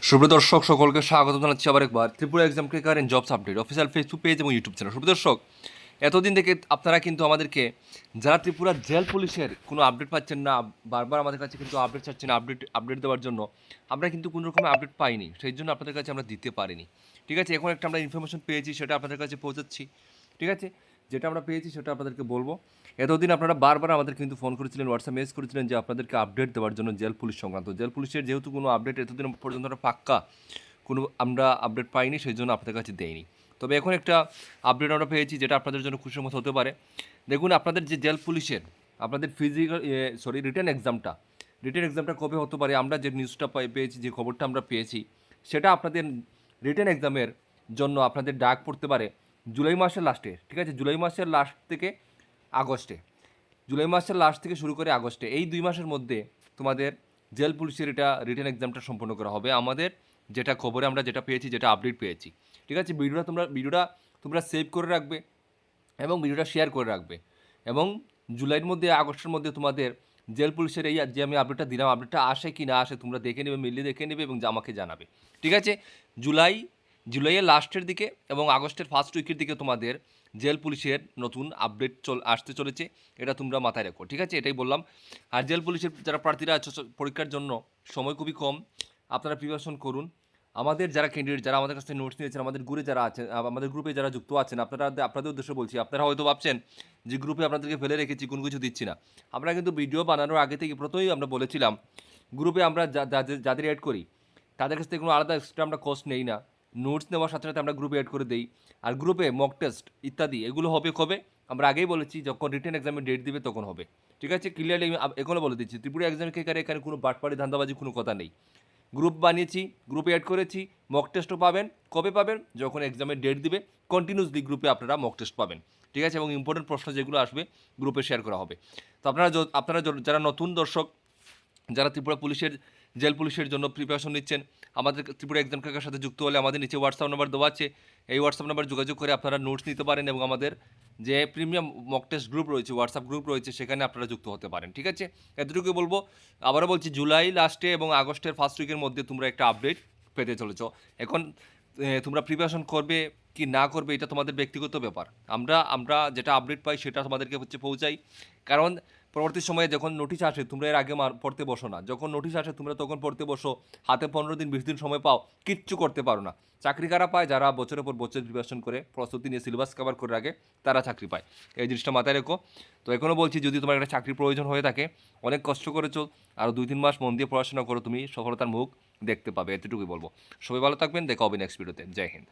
সুপ্রিয় দর্শক সকলকে স্বাগত জানাচ্ছি আবার একবার Tripura exam cracker and jobs update official Facebook page এবং ইউটিউব চ্যানেল। সুপ্রিয় দর্শক, এতদিন থেকে আপনারা কিন্তু আমাদেরকে যারা ত্রিপুরা জেল পুলিশের কোনো আপডেট পাচ্ছেন না, বারবার আমাদের কাছে কিন্তু আপডেট চাচ্ছেন আপডেট দেওয়ার জন্য, আমরা কিন্তু কোনো রকম আপডেট পাইনি, সেই জন্য আপনাদের কাছে আমরা দিতে পারিনি। ঠিক আছে, এখন একটা আমরা ইনফরমেশন পেয়েছি, সেটা আপনাদের কাছে পৌঁছাচ্ছি। ঠিক আছে, যেটা আমরা পেয়েছি সেটা আপনাদেরকে বলবো। এতদিন আপনারা বারবার আমাদের কিন্তু ফোন করেছিলেন, হোয়াটসঅ্যাপ মেসেজ করেছিলেন যে আপনাদেরকে আপডেট দেওয়ার জন্য জেল পুলিশ সংক্রান্ত। জেল পুলিশের যেহেতু কোনো আপডেট এতদিন পর্যন্ত পাক্কা কোনো আমরা আপডেট পাইনি, সেই জন্য আপনাদের কাছে দেয়নি। তবে এখন একটা আপডেট আমরা পেয়েছি, যেটা আপনাদের জন্য খুশির মতো হতে পারে। দেখুন, আপনাদের যে জেল পুলিশের আপনাদের রিটেন এক্সামটা কবে হতে পারে, আমরা যে নিউজটা পেয়েছি, যে খবরটা আমরা পেয়েছি, সেটা আপনাদের রিটেন এক্সামের জন্য আপনাদের ডাক পড়তে পারে জুলাই মাসের লাস্টে। ঠিক আছে, জুলাই মাসের লাস্ট থেকে আগস্টে, জুলাই মাসের লাস্ট থেকে শুরু করে আগস্টে, এই 2 মাসের মধ্যে তোমাদের জেল পুলিশের এটা রিটেন এক্সামটা সম্পন্ন করা হবে। আমাদের যেটা খবরে আমরা যেটা পেয়েছি, যেটা আপডেট পেয়েছি। ঠিক আছে, ভিডিওটা তোমরা সেভ করে রাখবে এবং ভিডিওটা শেয়ার করে রাখবে, এবং জুলাইয়ের মধ্যে আগস্টের মধ্যে তোমাদের জেল পুলিশের এই যে আমি আপডেটটা দিলাম, আপডেটটা আসে কি না আসে তোমরা দেখে নেবে, মিলিয়ে দেখে নেবে এবং আমাকে জানাবে। ঠিক আছে, জুলাইয়ের লাস্টের দিকে এবং আগস্টের ফার্স্ট উইকের দিকে তোমাদের জেল পুলিশের নতুন আপডেট আসতে চলেছে, এটা তোমরা মাথায় রাখো। ঠিক আছে, এটাই বললাম। আর জেল পুলিশের যারা প্রার্থীরা আছে পরীক্ষার জন্য সময় খুবই কম, আপনারা প্রিপারেশন করুন। আমাদের যারা ক্যান্ডিডেট, যারা আমাদের কাছ থেকে নোটস নিয়েছেন, আমাদের গ্রুপে যারা যুক্ত আছেন, আপনাদের উদ্দেশ্যে বলছি, আপনারা হয়তো ভাবছেন যে গ্রুপে আপনাদেরকে ফেলে রেখেছি, কোনো কিছু দিচ্ছি না। আমরা কিন্তু ভিডিও বানানোর আগে থেকে প্রথমেই আমরা বলেছিলাম, গ্রুপে আমরা যাদের অ্যাড করি তাদের কাছ থেকে কোনো আলাদা এক্সট্রা আমরা কস্ট নেই না। নোটস নেওয়ার সাথে সাথে আমরা গ্রুপে অ্যাড করে দেই। আর গ্রুপে মক টেস্ট ইত্যাদি এগুলো হবে কবে, আমরা আগেই বলেছি, যখন রিটেন এক্সামের ডেট দিবে তখন হবে। ঠিক আছে, ক্লিয়ারলি আমি এখনও বলে দিচ্ছি, ত্রিপুরা এক্সাম এখানে কোনো বাটপাড়ি ধান্দাবাজি কোনো কথা নেই। গ্রুপ বানিয়েছি, গ্রুপে অ্যাড করেছি, মক টেস্টও পাবেন। কবে পাবেন? যখন এক্সামের ডেট দিবে, কন্টিনিউসলি গ্রুপে আপনারা মক টেস্ট পাবেন। ঠিক আছে, এবং ইম্পর্টেন্ট প্রশ্ন যেগুলো আসবে গ্রুপে শেয়ার করা হবে। তো আপনারা যারা নতুন দর্শক, যারা জেল পুলিশের জন্য প্রিপারেশন নিচ্ছেন, আমাদের ত্রিপুরা এক্সাম ক্র্যাকার সাথে যুক্ত হলে আমাদের নিচে হোয়াটসঅ্যাপ নাম্বার দেওয়া আছে, এই হোয়াটসঅ্যাপ নাম্বার যোগাযোগ করে আপনারা নোটস নিতে পারেন এবং আমাদের যে প্রিমিয়াম মক টেস্ট গ্রুপ রয়েছে, হোয়াটসঅ্যাপ গ্রুপ রয়েছে, সেখানে আপনারা যুক্ত হতে পারেন। ঠিক আছে, এতটুকুই বলবো। আবারও বলছি, জুলাই লাস্টে এবং আগস্টের ফার্স্ট উইকের মধ্যে তোমরা একটা আপডেট পেতে চলেছ। এখন তোমরা প্রিপারেশন করবে কি না করবে এটা তোমাদের ব্যক্তিগত ব্যাপার। আমরা যেটা আপডেট পাই সেটা তোমাদেরকে পৌঁছাই। কারণ পরবর্তী সময়ে যখন নোটিশ আসে, তোমরা এর আগে পড়তে বসো না। যখন নোটিশ আসে তোমরা তখন পড়তে বসো, হাতে 15 দিন 20 দিন সময় পাও, কিচ্ছু করতে পারো না। চাকরি কারা পায়? যারা বছরের পর বছর প্রিপারেশন করে, প্রস্তুতি নিয়ে সিলেবাস কভার করে রাখে, তারা চাকরি পায়। এই জিনিসটা মাথায় রেখো। তো এখনও বলছি, যদি তোমার একটা চাকরির প্রয়োজন হয়ে থাকে, অনেক কষ্ট করেছো, আরও 2-3 মাস মন দিয়ে পড়াশোনা করো, তুমি সফলতার মুখ দেখতে পাবে। এতটুকুই বলবো। সবাই ভালো থাকবেন, দেখা হবে নেক্সট ভিডিওতে। জয় হিন্দ।